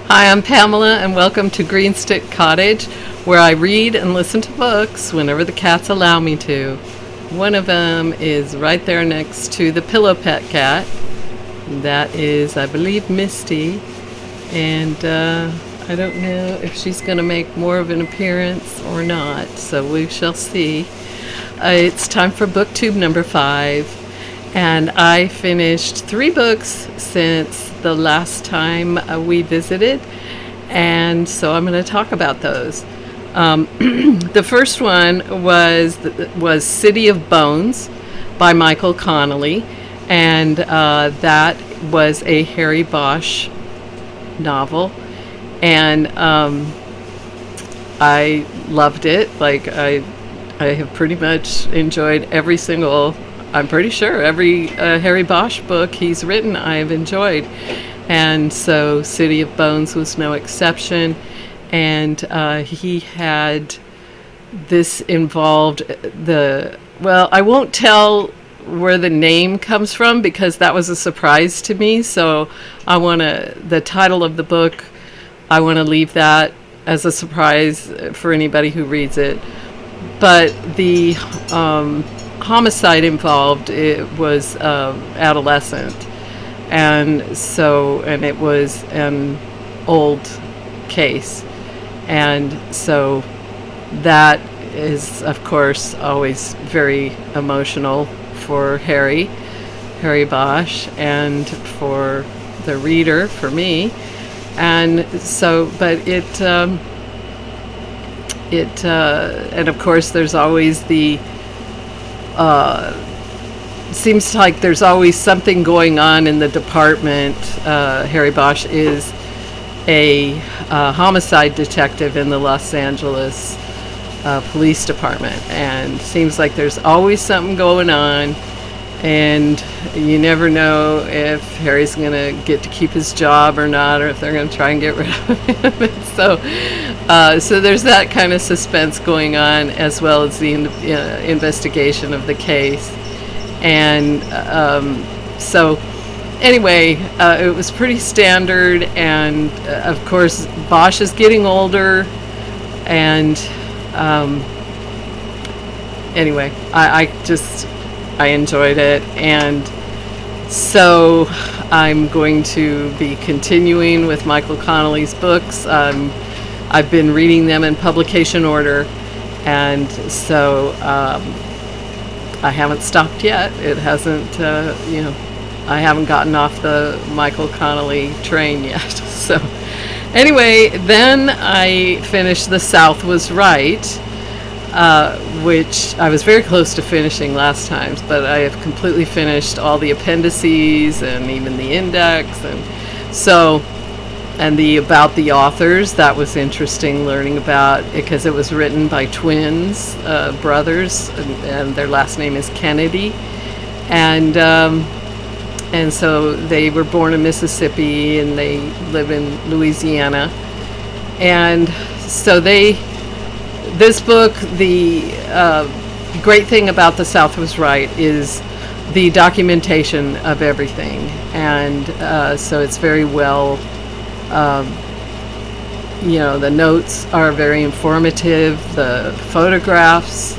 Hi, I'm Pamela, and welcome to Greenstick Cottage, where I read and listen to books whenever the cats allow me to. One of them is right there next to the pillow pet cat. That is, I believe, Misty, and I don't know if she's going to make more of an appearance or not, so we shall see. It's time for BookTube number 5. And I finished 3 books since the last time we visited, and so I'm going to talk about those. The first one was City of Bones by Michael Connelly, and that was a Harry Bosch novel, and I loved it. Like I have pretty much enjoyed every Harry Bosch book he's written I've enjoyed, and so City of Bones was no exception. And he had this involved I won't tell where the name comes from because that was a surprise to me, so the title of the book, I want to leave that as a surprise for anybody who reads it. But the homicide involved, it was adolescent, and it was an old case, and so that is of course always very emotional for Harry Bosch, and for the reader, for me. And so, but and of course there's always seems like there's always something going on in the department. Harry Bosch is a homicide detective in the Los Angeles Police Department, and seems like there's always something going on, and you never know if Harry's going to get to keep his job or not, or if they're going to try and get rid of him. So there's that kind of suspense going on, as well as the investigation of the case. And so anyway, it was pretty standard, and of course Bosch is getting older, and anyway, I enjoyed it, and so I'm going to be continuing with Michael Connelly's books. I've been reading them in publication order, and so I haven't stopped yet. It hasn't, I haven't gotten off the Michael Connelly train yet. So anyway, then I finished The South Was Right, which I was very close to finishing last time, but I have completely finished all the appendices and even the index, and so, and about the authors. That was interesting, learning about it, because it was written by twins, brothers, and their last name is Kennedy, and so they were born in Mississippi and they live in Louisiana. And so this book, the great thing about The South Was Right is the documentation of everything, and so it's very well, the notes are very informative, the photographs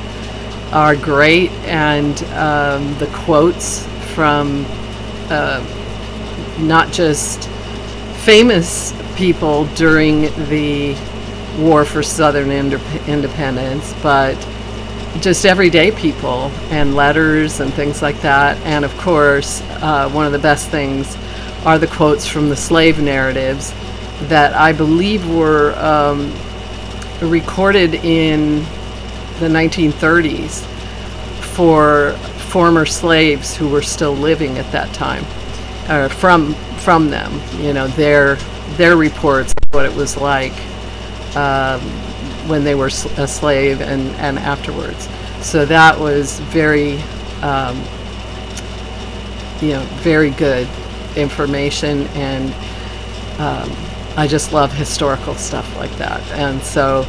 are great, and the quotes from not just famous people during the War for Southern Independence, but just everyday people, and letters and things like that. And of course, one of the best things are the quotes from the slave narratives that I believe were recorded in the 1930s for former slaves who were still living at that time, or from them, their reports of what it was like when they were a slave and afterwards. So that was very, very good information, and I just love historical stuff like that. And so,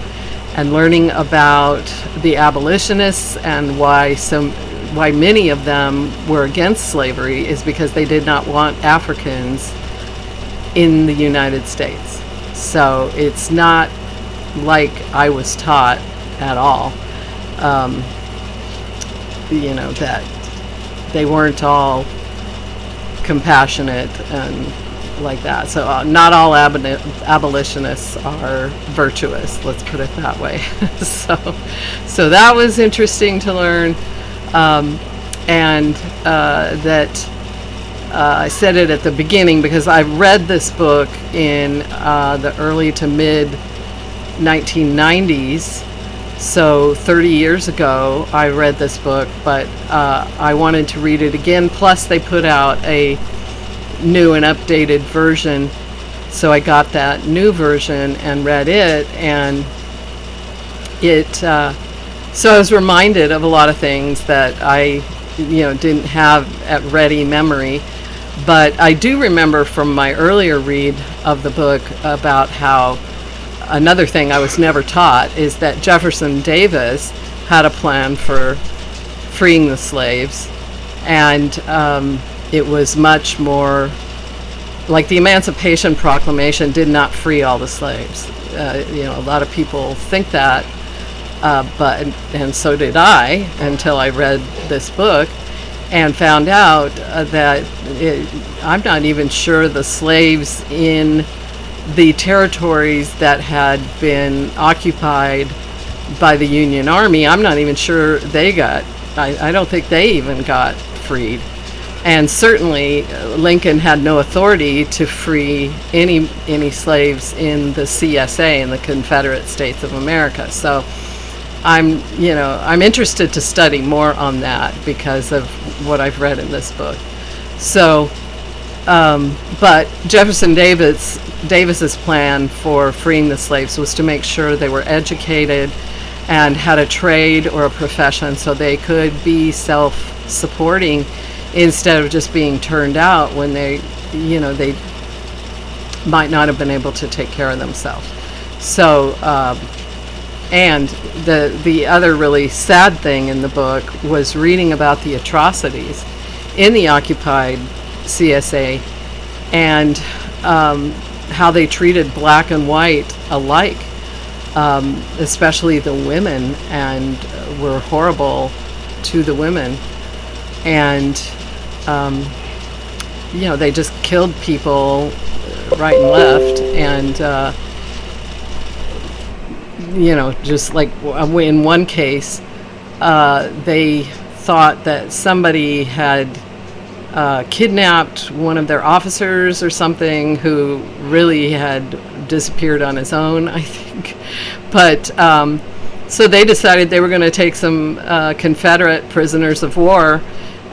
and learning about the abolitionists and why many of them were against slavery is because they did not want Africans in the United States. So it's not like I was taught at all. That they weren't all compassionate and like that. So not all abolitionists are virtuous, let's put it that way. So that was interesting to learn. And that I said it at the beginning because I read this book in the early to mid 1990s. So 30 years ago, I read this book, but I wanted to read it again. Plus, they put out a new and updated version. So I got that new version and read it. And so I was reminded of a lot of things that I, didn't have at ready memory. But I do remember from my earlier read of the book about how another thing I was never taught is that Jefferson Davis had a plan for freeing the slaves, and it was much more like the Emancipation Proclamation did not free all the slaves. A lot of people think that, and so did I until I read this book and found out that I'm not even sure the slaves in the territories that had been occupied by the Union Army, I'm not even sure I don't think they even got freed. And certainly Lincoln had no authority to free any slaves in the CSA, in the Confederate States of America. So I'm interested to study more on that because of what I've read in this book. So, but Jefferson Davis's plan for freeing the slaves was to make sure they were educated and had a trade or a profession so they could be self-supporting instead of just being turned out when they might not have been able to take care of themselves. So, and the other really sad thing in the book was reading about the atrocities in the occupied CSA and how they treated black and white alike, especially the women, and were horrible to the women. And, they just killed people right and left. And, just like in one case, they thought that somebody had kidnapped one of their officers or something who really had disappeared on his own, I think. But so they decided they were going to take some Confederate prisoners of war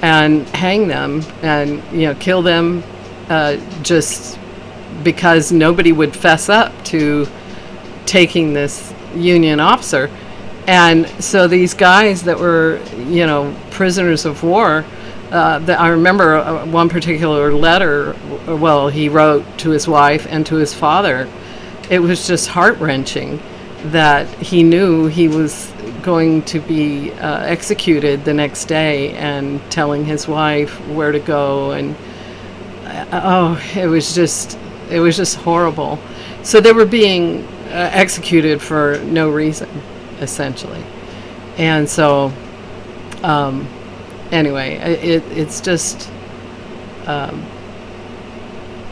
and hang them and kill them just because nobody would fess up to taking this Union officer. And so these guys that were prisoners of war, I remember one particular letter, he wrote to his wife and to his father. It was just heart-wrenching that he knew he was going to be executed the next day, and telling his wife where to go, and it was just horrible. So they were being executed for no reason, essentially. And so anyway, it's just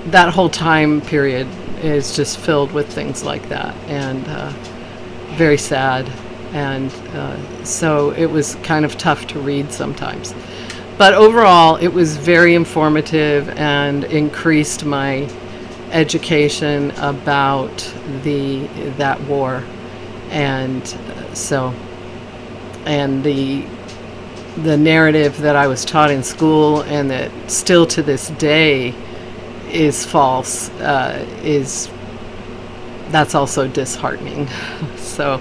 that whole time period is just filled with things like that, and very sad. And so it was kind of tough to read sometimes. But overall, it was very informative and increased my education about that war. And so, and the narrative that I was taught in school and that still to this day is false, that's also disheartening. So,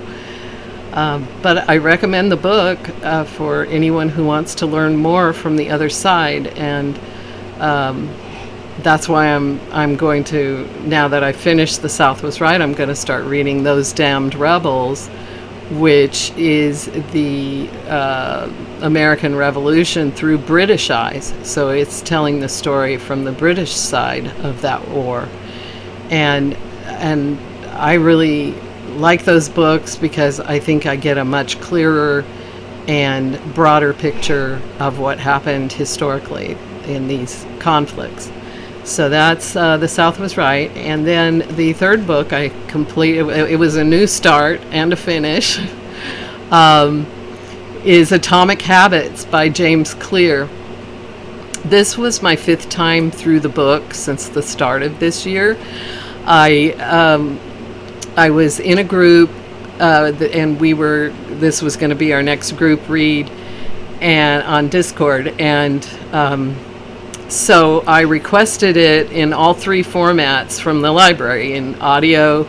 but I recommend the book for anyone who wants to learn more from the other side, and that's why I'm going to, now that I finished The South Was Right, I'm going to start reading Those Damned Rebels, which is the American Revolution through British eyes. So it's telling the story from the British side of that war. And and I really like those books because I think I get a much clearer and broader picture of what happened historically in these conflicts. So that's The South Was Right. And then the third book I completed, it was a new start and a finish, is Atomic Habits by James Clear. This was my 5th time through the book since the start of this year. I was in a group, and this was going to be our next group read, and on Discord, and so I requested it in all 3 formats from the library, in audio,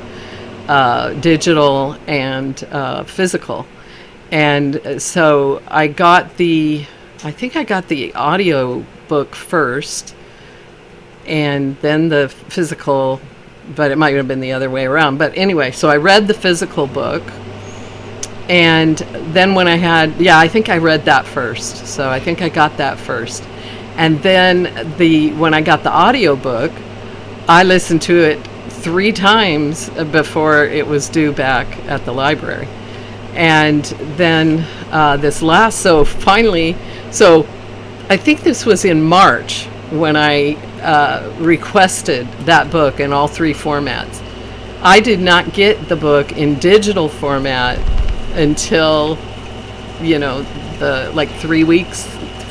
digital, and physical. And so I think I got the audio book first, and then the physical, but it might have been the other way around. But anyway, so I read the physical book, and then when I think I read that first. So I think I got that first. And then when I got the audio book, I listened to it 3 times before it was due back at the library. And then so I think this was in March when I requested that book in all 3 formats. I did not get the book in digital format until,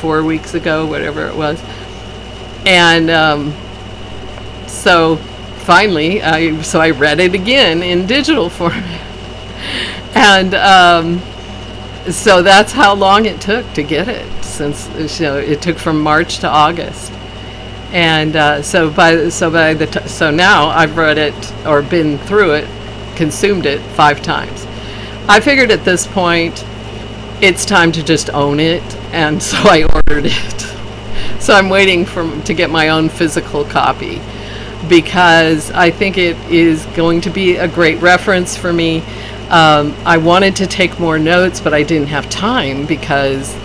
4 weeks ago, whatever it was. And so finally, I read it again in digital format. And so that's how long it took to get it, since it took from March to August. And so now I've read it, or been through it, consumed it 5 times. I figured at this point it's time to just own it, and so I ordered it. So I'm waiting to get my own physical copy, because I think it is going to be a great reference for me. I wanted to take more notes, but I didn't have time because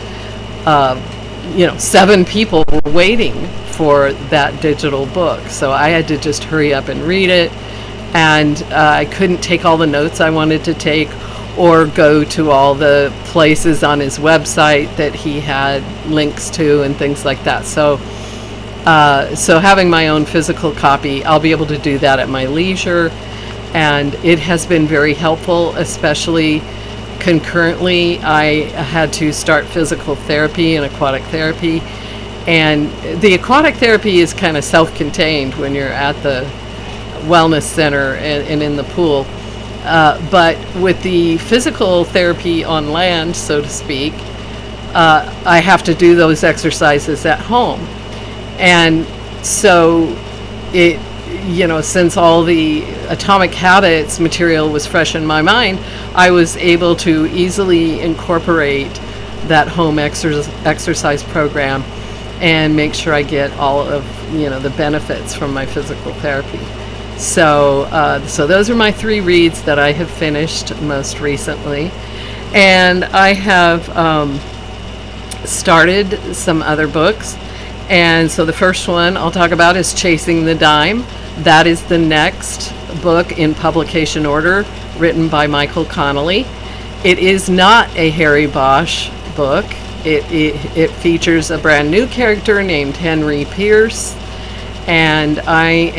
7 people were waiting for that digital book. So I had to just hurry up and read it, and I couldn't take all the notes I wanted to take, or go to all the places on his website that he had links to and things like that. So having my own physical copy, I'll be able to do that at my leisure. And it has been very helpful, especially concurrently. I had to start physical therapy and aquatic therapy. And the aquatic therapy is kind of self-contained when you're at the wellness center and in the pool. But with the physical therapy on land, so to speak, I have to do those exercises at home. And so since all the Atomic Habits material was fresh in my mind, I was able to easily incorporate that home exercise program and make sure I get all of the benefits from my physical therapy. So those are my 3 reads that I have finished most recently, and I have started some other books. And so the first one I'll talk about is Chasing the Dime. That is the next book in publication order, written by Michael Connelly. It is not a Harry Bosch book. It features a brand new character named Henry Pierce, and I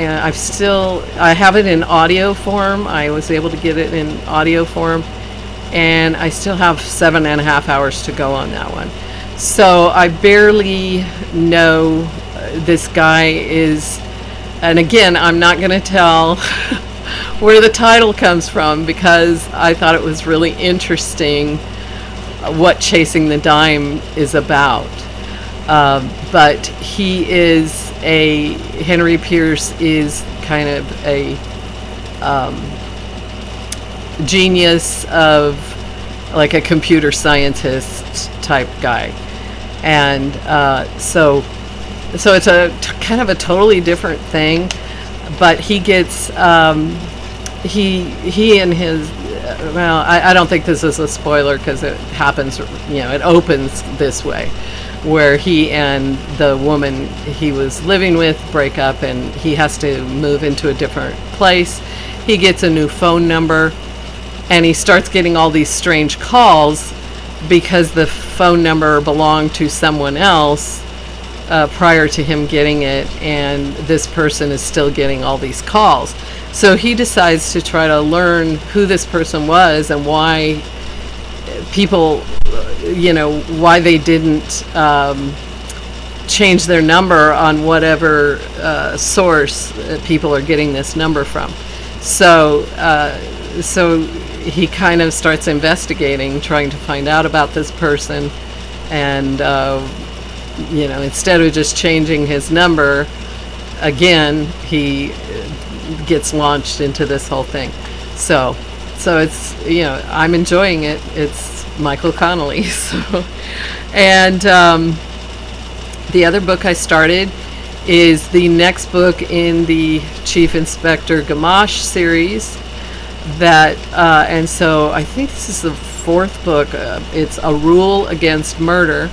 have it in audio form. I was able to get it in audio form, and I still have 7.5 hours to go on that one. So I barely know this guy is, and again, I'm not going to tell where the title comes from, because I thought it was really interesting what Chasing the Dime is about. But Henry Pierce is kind of a genius of, like, a computer scientist type guy. And so it's a kind of a totally different thing, but he gets he and his I don't think this is a spoiler, because it happens, it opens this way, where he and the woman he was living with break up, and he has to move into a different place. He gets a new phone number, and he starts getting all these strange calls because the phone number belonged to someone else prior to him getting it, and this person is still getting all these calls. So he decides to try to learn who this person was and why people, why they didn't change their number on whatever source people are getting this number from. So he kind of starts investigating, trying to find out about this person, and instead of just changing his number again, he gets launched into this whole thing. So it's, I'm enjoying it. It's Michael Connelly. So, and the other book I started is the next book in the Chief Inspector Gamache series. And so I think this is the fourth book. It's A Rule Against Murder.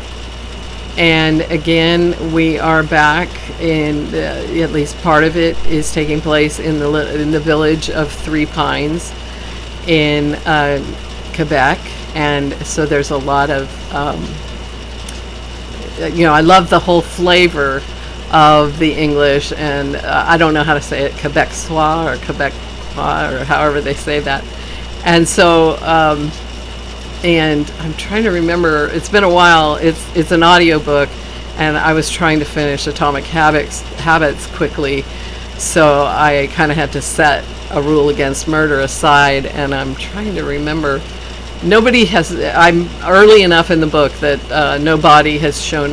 And again, we are back in, at least part of it is taking place in the village of Three Pines in Quebec. And so there's a lot of, I love the whole flavor of the English, and I don't know how to say it, Quebecois or Quebecois or however they say that. And so, and I'm trying to remember, it's been a while, it's an audiobook, and I was trying to finish Atomic Habits quickly, so I kind of had to set A Rule Against Murder aside, and I'm trying to remember. I'm early enough in the book that no body has shown,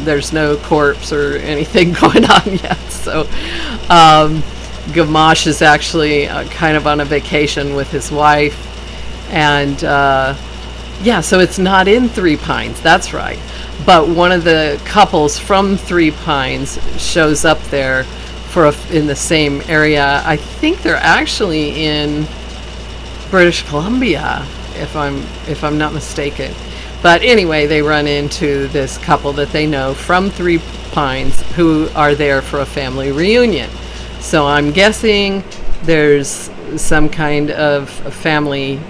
there's no corpse or anything going on yet. So Gamache is actually kind of on a vacation with his wife. And so it's not in Three Pines, that's right. But one of the couples from Three Pines shows up there in the same area. I think they're actually in British Columbia, if I'm not mistaken. But anyway, they run into this couple that they know from Three Pines who are there for a family reunion. So I'm guessing there's some kind of family,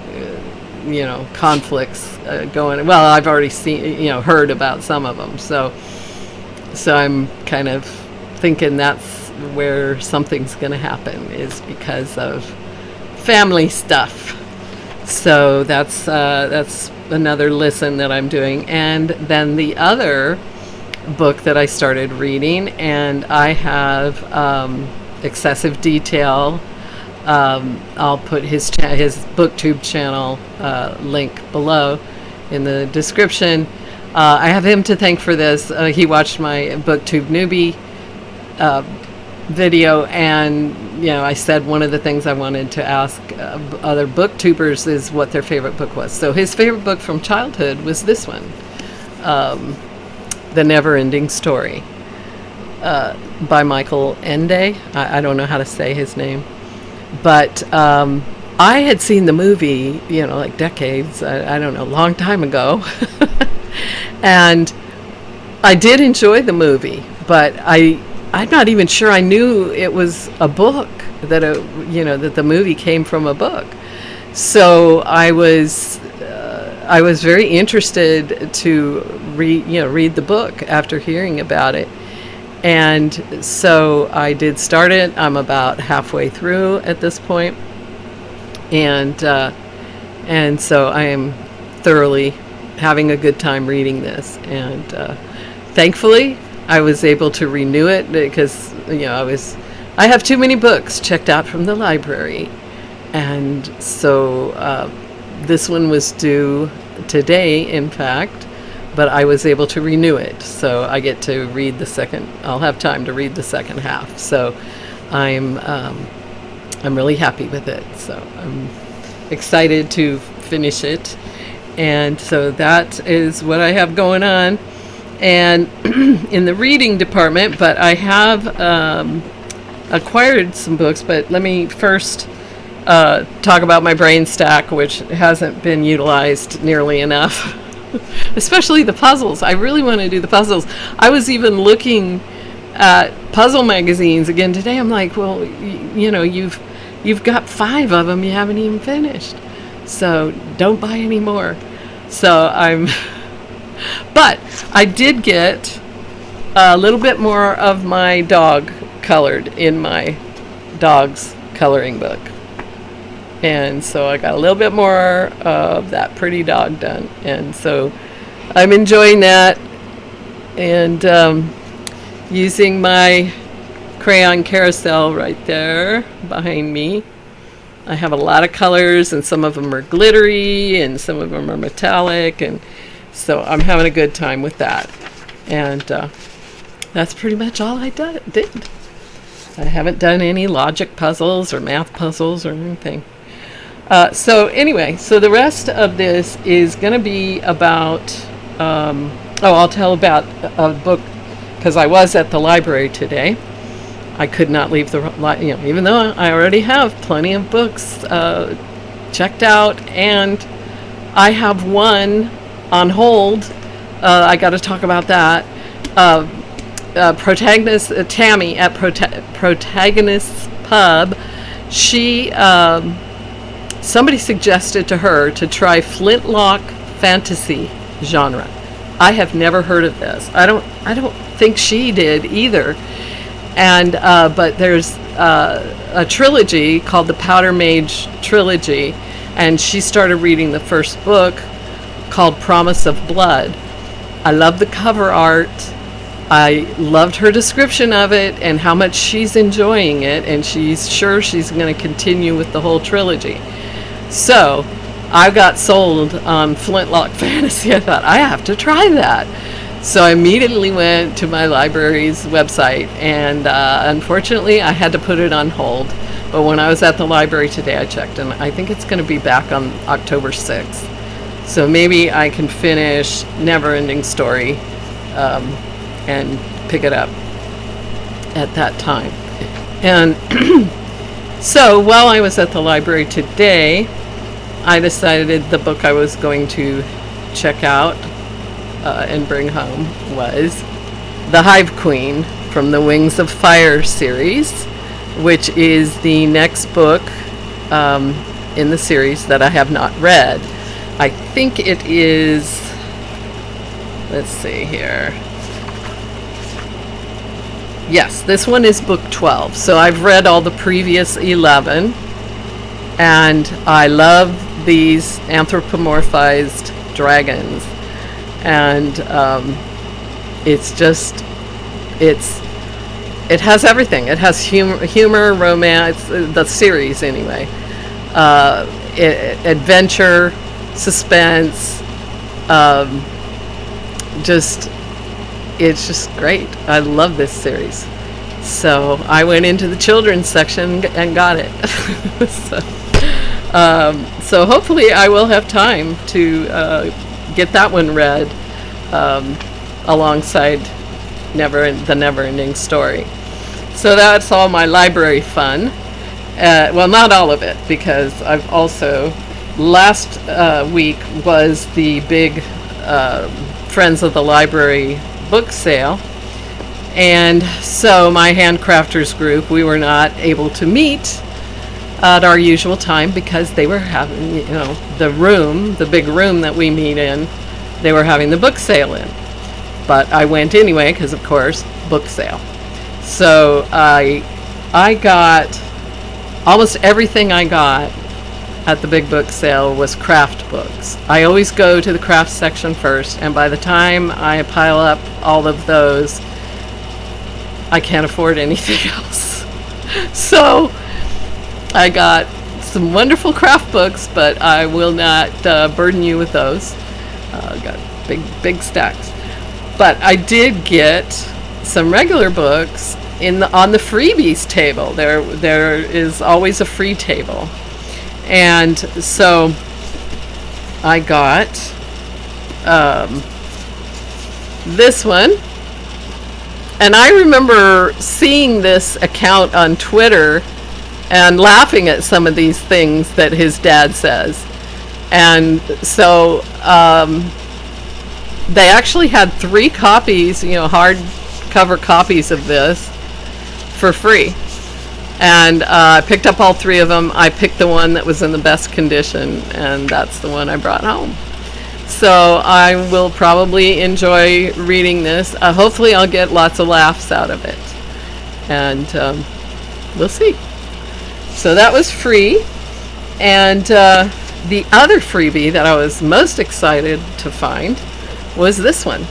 conflicts going. Well, I've already heard about some of them. So I'm kind of thinking that's where something's going to happen, is because of family stuff. So that's another listen that I'm doing. And then the other book that I started reading, and I have Excessive Detail. I'll put his BookTube channel link below in the description. I have him to thank for this. He watched my BookTube newbie video, and I said one of the things I wanted to ask other booktubers is what their favorite book was. So his favorite book from childhood was this one, The Neverending Story, by Michael Ende. I don't know how to say his name, but I had seen the movie, like decades, I don't know, a long time ago, and I did enjoy the movie, but I'm not even sure I knew it was a book, that that the movie came from a book. So I was very interested to read the book after hearing about it, and so I did start it. I'm about halfway through at this point, and so I am thoroughly having a good time reading this, and thankfully I was able to renew it because I have too many books checked out from the library, and so this one was due today, in fact, but I was able to renew it, so I get to read I'll have time to read the second half. So I'm really happy with it. So I'm excited to finish it, and so that is what I have going on. And in the reading department, but I have acquired some books, but let me first talk about my brain stack, which hasn't been utilized nearly enough. Especially the puzzles. I really want to do the puzzles. I was even looking at puzzle magazines again today. I'm like, well, you've got 5 of them you haven't even finished. So don't buy any more. So but I did get a little bit more of my dog colored in my dog's coloring book. And so I got a little bit more of that pretty dog done. And so I'm enjoying that, and using my crayon carousel right there behind me. I have a lot of colors, and some of them are glittery and some of them are metallic, and so I'm having a good time with that. And that's pretty much all I did. I haven't done any logic puzzles or math puzzles or anything. So anyway, so the rest of this is going to be about, I'll tell about a book, because I was at the library today. I could not leave even though I already have plenty of books checked out, and I have one on hold. I got to talk about that. Protagonist Tammy at Protagonist's Pub, she somebody suggested to her to try flintlock fantasy genre. I have never heard of this. I don't think she did either. And but there's a trilogy called the Powder Mage Trilogy, and she started reading the first book called Promise of Blood. I love the cover art. I loved her description of it and how much she's enjoying it, and she's sure she's going to continue with the whole trilogy. So I got sold on Flintlock Fantasy. I thought, I have to try that. So I immediately went to my library's website, and unfortunately I had to put it on hold. But when I was at the library today, I checked, and I think it's going to be back on October 6th. So maybe I can finish Neverending Story and pick it up at that time. And so while I was at the library today, I decided the book I was going to check out and bring home was The Hive Queen from the Wings of Fire series, which is the next book in the series that I have not read. I think it is, let's see here. Yes, this one is book 12. So I've read all the previous 11, and I love these anthropomorphized dragons. And it has everything. It has humor, romance, the series anyway, adventure, suspense, it's just great. I love this series. So I went into the children's section and got it. So hopefully I will have time to get that one read alongside the Neverending Story. So that's all my library fun. Well, not all of it, because I've also, last week was the big Friends of the Library book sale, and so my handcrafters group, we were not able to meet at our usual time because they were having, the big room that we meet in, they were having the book sale in. But I went anyway because, of course, book sale. So I got almost everything I got at the big book sale was craft books. I always go to the craft section first, and by the time I pile up all of those, I can't afford anything else. So I got some wonderful craft books, but I will not burden you with those. Got big stacks. But I did get some regular books on the freebies table. There is always a free table. And so I got this one. And I remember seeing this account on Twitter and laughing at some of these things that his dad says. And so they actually had 3 copies, hardcover copies of this for free. And I picked up all 3 of them. I picked the one that was in the best condition, and that's the one I brought home. So I will probably enjoy reading this. Hopefully I'll get lots of laughs out of it. And we'll see. So that was free. And the other freebie that I was most excited to find was this one.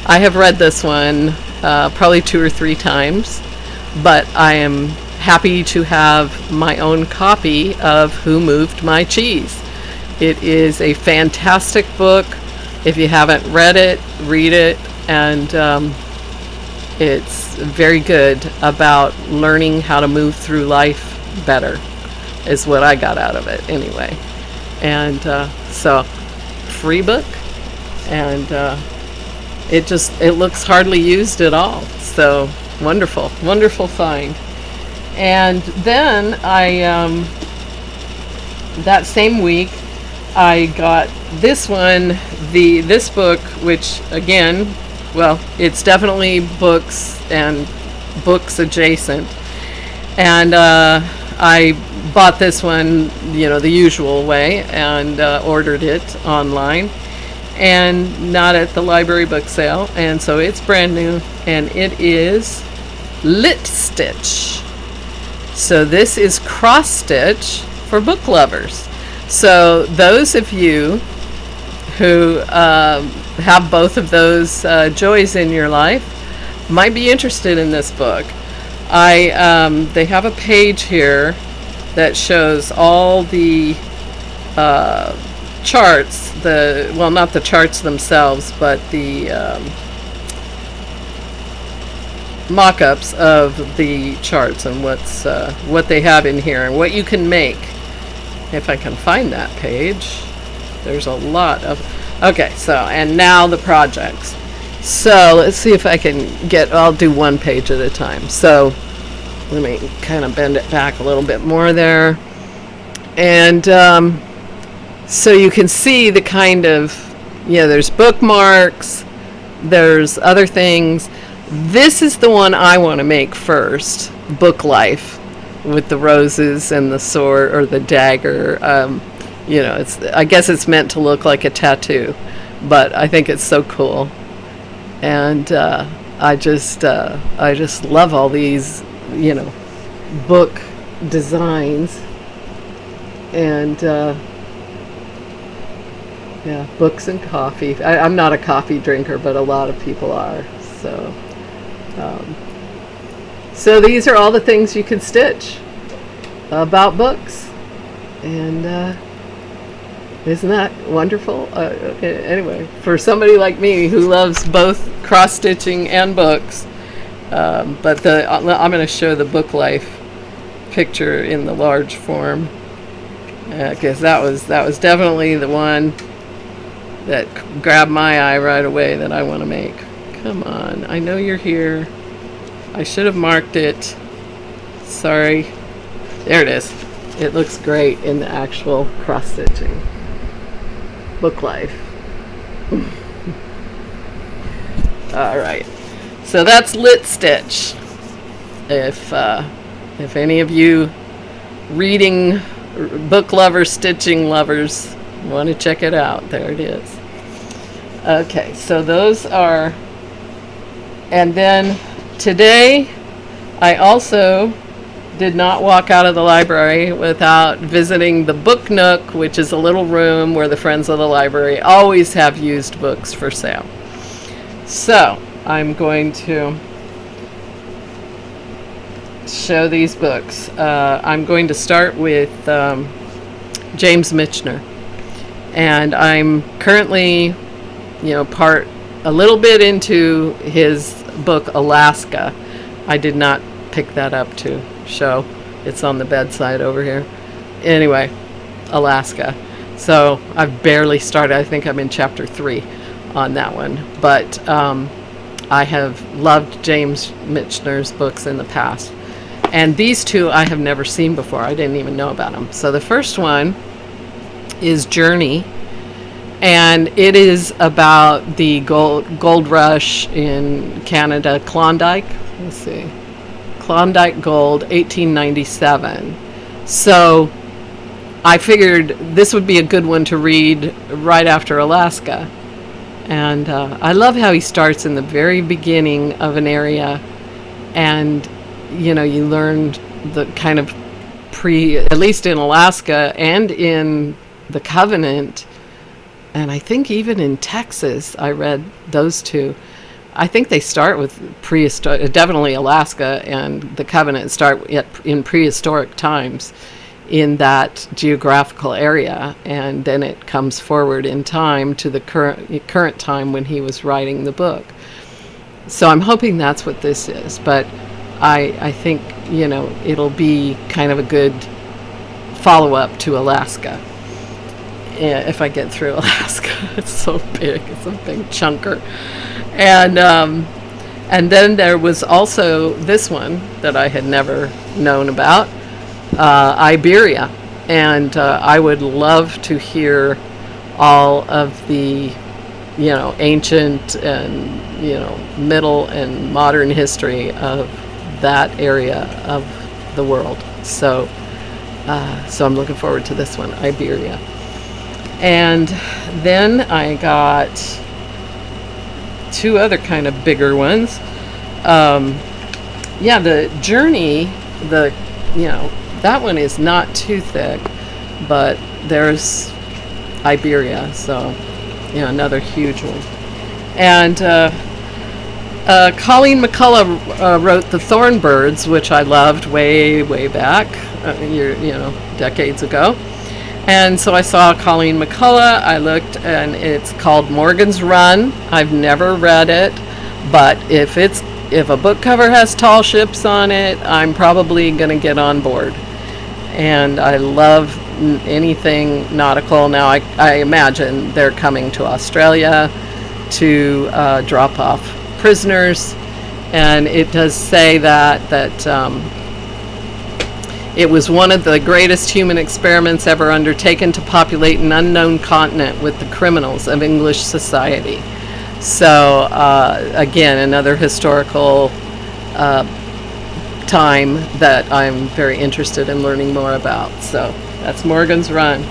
I have read this one probably 2 or 3 times, but I am happy to have my own copy of Who Moved My Cheese. It is a fantastic book. If you haven't read it, read it, and it's very good about learning how to move through life better, is what I got out of it anyway. And so, free book, and it looks hardly used at all. So wonderful find. And then that same week I got this one, this book, which again, well, it's definitely books and books adjacent. And I bought this one, the usual way, and ordered it online, and not at the library book sale. And so it's brand new, and it is Lit Stitch. So this is cross stitch for book lovers. So those of you who have both of those joys in your life might be interested in this book. They have a page here that shows all the charts, not the charts themselves, but the mock-ups of the charts and what they have in here and what you can make. If I can find that page, there's a lot of. Okay, so and now the projects. So let's see if I can I'll do one page at a time. So let me kind of bend it back a little bit more there. And so you can see the kind of, there's bookmarks, there's other things. This is the one I want to make first, Book Life, with the roses and the sword or the dagger. I guess it's meant to look like a tattoo, but I think it's so cool. And I just love all these, book designs. And books and coffee. I'm not a coffee drinker, but a lot of people are. So these are all the things you can stitch about books. And isn't that wonderful? Anyway, for somebody like me who loves both cross-stitching and books, but I'm going to show the Book Life picture in the large form, because that was definitely the one that grabbed my eye right away that I want to make. Come on, I know you're here. I should have marked it. Sorry. There it is. It looks great in the actual cross-stitching. Book Life. All right. So that's Lit Stitch. If any of you reading book lovers, stitching lovers want to check it out, there it is. Okay, so those are, and then today I also did not walk out of the library without visiting the Book Nook, which is a little room where the Friends of the Library always have used books for sale. So I'm going to show these books. I'm going to start with James Michener, and I'm currently, a little bit into his book Alaska. I did not pick that up to show. It's on the bedside over here. Anyway, Alaska. So I've barely started. I think I'm in chapter 3 on that one. But I have loved James Michener's books in the past. And these two I have never seen before. I didn't even know about them. So the first one is Journey. And it is about the gold rush in Canada, Klondike. Let's see. Klondike Gold, 1897. So I figured this would be a good one to read right after Alaska. And I love how he starts in the very beginning of an area, and you learn the kind of at least in Alaska and in the Covenant, and I think even in Texas, I read those two. I think they start with prehistoric, definitely Alaska and the Covenant start in prehistoric times in that geographical area, and then it comes forward in time to the current time when he was writing the book. So I'm hoping that's what this is, but I think, it'll be kind of a good follow-up to Alaska. If I get through Alaska. It's so big. It's a big chunker. And then there was also this one that I had never known about, Iberia. And I would love to hear all of the, ancient and, middle and modern history of that area of the world. So I'm looking forward to this one, Iberia. And then I got two other kind of bigger ones. The Journey, that one is not too thick, but there's Iberia, so, another huge one. And Colleen McCullough wrote The Thornbirds, which I loved way, way back, decades ago. And so I saw Colleen McCullough. I looked, and it's called Morgan's Run. I've never read it, but if a book cover has tall ships on it, I'm probably going to get on board. And I love anything nautical. Now I imagine they're coming to Australia to drop off prisoners, and it does say that it was one of the greatest human experiments ever undertaken to populate an unknown continent with the criminals of English society. So again, another historical time that I'm very interested in learning more about. So that's Morgan's Run.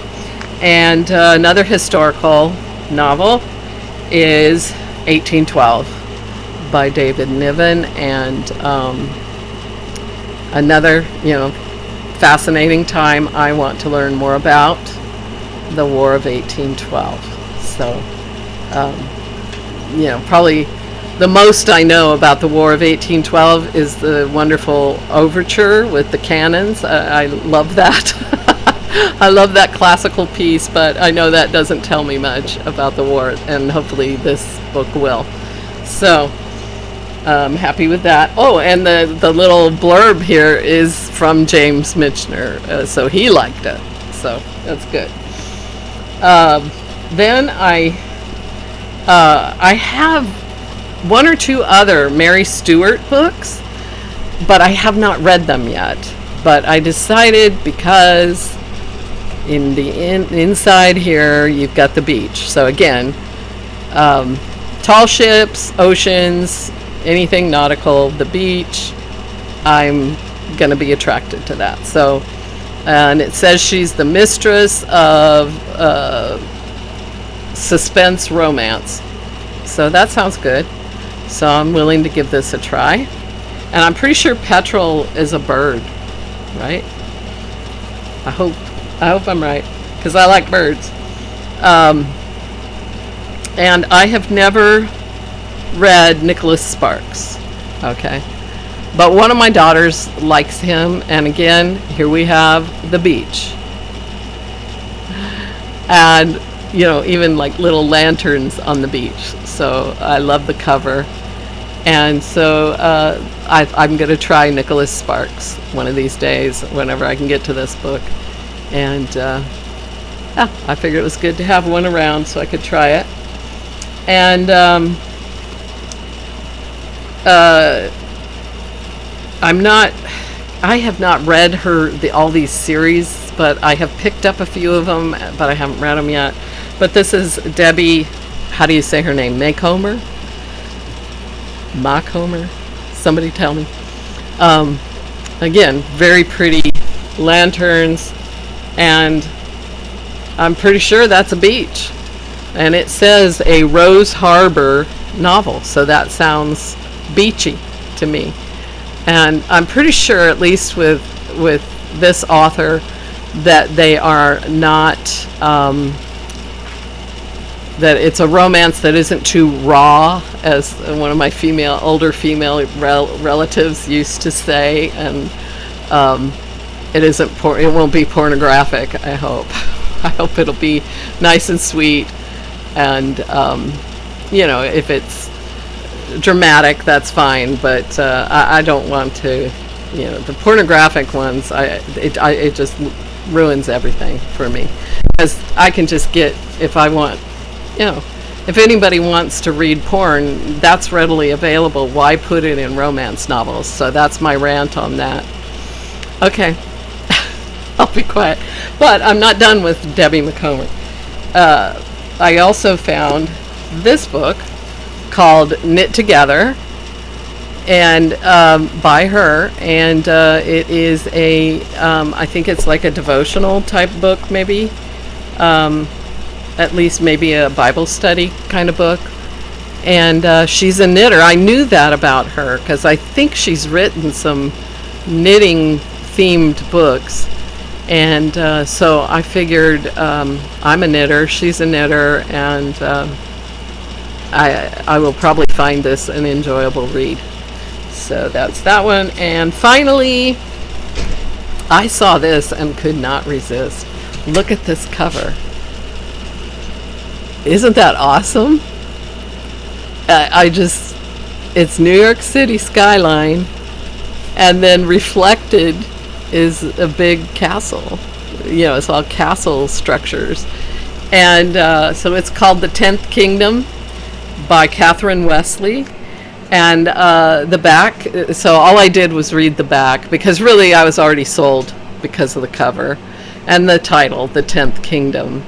And another historical novel is 1812 by David Niven, and another, fascinating time I want to learn more about, the War of 1812. So, probably the most I know about the War of 1812 is the wonderful overture with the cannons. I love that. I love that classical piece, but I know that doesn't tell me much about the war, and hopefully this book will. So, I'm happy with that. Oh, and the little blurb here is from James Michener, so he liked it. So that's good. Then I have one or two other Mary Stewart books, but I have not read them yet. But I decided, because in the inside here you've got the beach. So again, tall ships, oceans, anything nautical, the beach, I'm going to be attracted to that. So, and it says she's the mistress of suspense romance. So that sounds good. So I'm willing to give this a try. And I'm pretty sure petrel is a bird, right? I hope I'm right, because I like birds. And I have never read Nicholas Sparks, okay, but one of my daughters likes him, and again, here we have the beach, and even like little lanterns on the beach. So I love the cover, and so I'm going to try Nicholas Sparks one of these days whenever I can get to this book. And I figured it was good to have one around so I could try it. And I have not read all these series, but I have picked up a few of them, but I haven't read them yet. But this is Debbie, how do you say her name? Macomber? Macomber? Somebody tell me. Again, very pretty lanterns, and I'm pretty sure that's a beach. And it says a Rose Harbor novel, so that sounds beachy to me. And I'm pretty sure, at least with this author, that they are not, that it's a romance that isn't too raw, as one of my older female relatives used to say, and it won't be pornographic, I hope. I hope it'll be nice and sweet, and if it's dramatic, that's fine, but I don't want to, the pornographic ones, it just ruins everything for me, because I can just get, if I want, if anybody wants to read porn, that's readily available. Why put it in romance novels? So that's my rant on that. Okay. I'll be quiet. But I'm not done with Debbie Macomber. I also found this book called Knit Together, and by her, and it is I think it's like a devotional type book, maybe. At least maybe a Bible study kind of book. And she's a knitter. I knew that about her because I think she's written some knitting themed books. And so I figured I'm a knitter, she's a knitter, and I will probably find this an enjoyable read. So that's that one. And finally, I saw this and could not resist. Look at this cover. Isn't that awesome? It's New York City skyline, and then reflected is a big castle. It's all castle structures. And so it's called The 10th Kingdom by Catherine Wesley. And the back, so all I did was read the back, because really I was already sold because of the cover. And the title, The 10th Kingdom.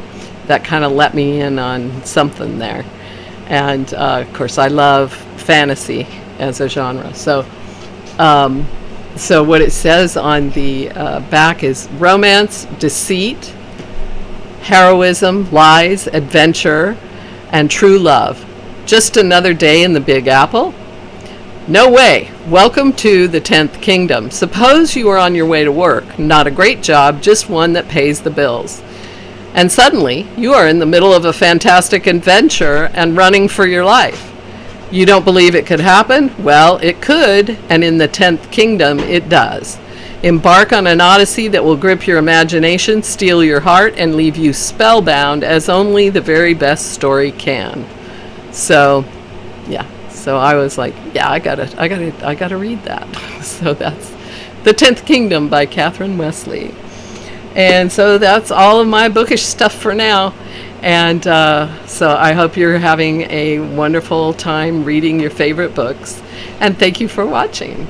That kind of let me in on something there. And of course I love fantasy as a genre. So what it says on the back is romance, deceit, heroism, lies, adventure, and true love. Just another day in the Big Apple? No way. Welcome to the 10th Kingdom. Suppose you are on your way to work. Not a great job, just one that pays the bills. And suddenly, you are in the middle of a fantastic adventure and running for your life. You don't believe it could happen? Well, it could, and in the 10th Kingdom, it does. Embark on an odyssey that will grip your imagination, steal your heart, and leave you spellbound as only the very best story can. So, yeah. So I was like, yeah, I gotta read that. So that's The 10th Kingdom by Catherine Wesley. And so that's all of my bookish stuff for now. And so I hope you're having a wonderful time reading your favorite books. And thank you for watching.